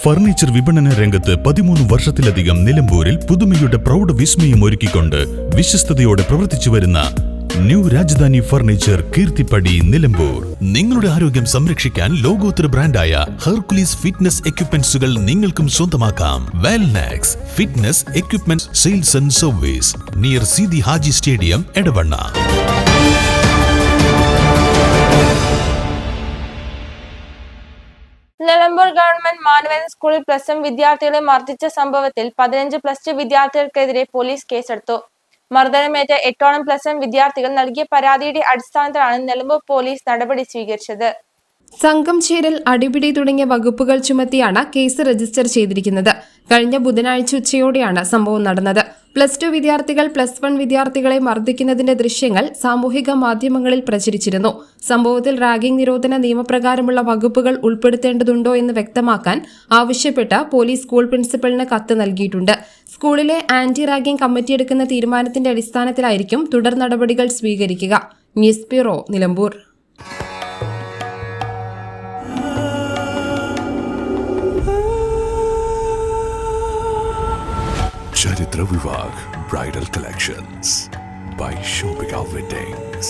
Furniture വിപണന രംഗത്ത് 13 വർഷത്തിലധികം നിലമ്പൂരിൽ പുതുമയുടെ പ്രൗഢ വിസ്മയം ഒരുക്കിക്കൊണ്ട് വിശ്വസ്തയോടെ പ്രവർത്തിച്ചു വരുന്ന ന്യൂ രാജധാനി ഫർണിച്ചർ കീർത്തിപ്പടി നിലമ്പൂർ. നിങ്ങളുടെ ആരോഗ്യം സംരക്ഷിക്കാൻ ലോകോത്തര ബ്രാൻഡായ ഹെർക്കുലീസ് ഫിറ്റ്നസ് എക്യുപ്മെന്റ്സുകൾ നിങ്ങൾക്കും സ്വന്തമാക്കാം. Wellnex fitness equipment sales and service near Seethi Haji stadium, Edavanna. Nilambur government manual സ്കൂളിൽ +1 വിദ്യാർത്ഥികളെ മർദ്ദിച്ച സംഭവത്തിൽ 15 +2 വിദ്യാർത്ഥികൾക്കെതിരെ പോലീസ് കേസെടുത്തു. മർദ്ദനമേറ്റ 8ഓളം +1 വിദ്യാർത്ഥികൾ നൽകിയ പരാതിയുടെ അടിസ്ഥാനത്തിലാണ് നിലമ്പൂർ പോലീസ് നടപടി സ്വീകരിച്ചത്. സംഘം ചേരൽ, അടിപിടി തുടങ്ങിയ വകുപ്പുകൾ ചുമത്തിയാണ് കേസ് രജിസ്റ്റർ ചെയ്തിരിക്കുന്നത്. കഴിഞ്ഞ ബുധനാഴ്ച ഉച്ചയോടെയാണ് സംഭവം നടന്നത്. +2 വിദ്യാർത്ഥികൾ +1 വിദ്യാർത്ഥികളെ മർദ്ദിക്കുന്നതിന്റെ ദൃശ്യങ്ങൾ സാമൂഹിക മാധ്യമങ്ങളിൽ പ്രചരിച്ചിരുന്നു. സംഭവത്തിൽ റാഗിംഗ് നിരോധന നിയമപ്രകാരമുള്ള വകുപ്പുകൾ ഉൾപ്പെടുത്തേണ്ടതുണ്ടോ എന്ന് വ്യക്തമാക്കാൻ ആവശ്യപ്പെട്ട് പോലീസ് സ്കൂൾ പ്രിൻസിപ്പലിന് കത്ത് നൽകിയിട്ടുണ്ട്. സ്കൂളിലെ ആന്റി റാഗിംഗ് കമ്മിറ്റി എടുക്കുന്ന തീരുമാനത്തിന്റെ അടിസ്ഥാനത്തിലായിരിക്കും തുടർ നടപടികൾ സ്വീകരിക്കുക. News bureau, Nilambur. Charitra Vivag Bridal Collections by Shobhika Weddings.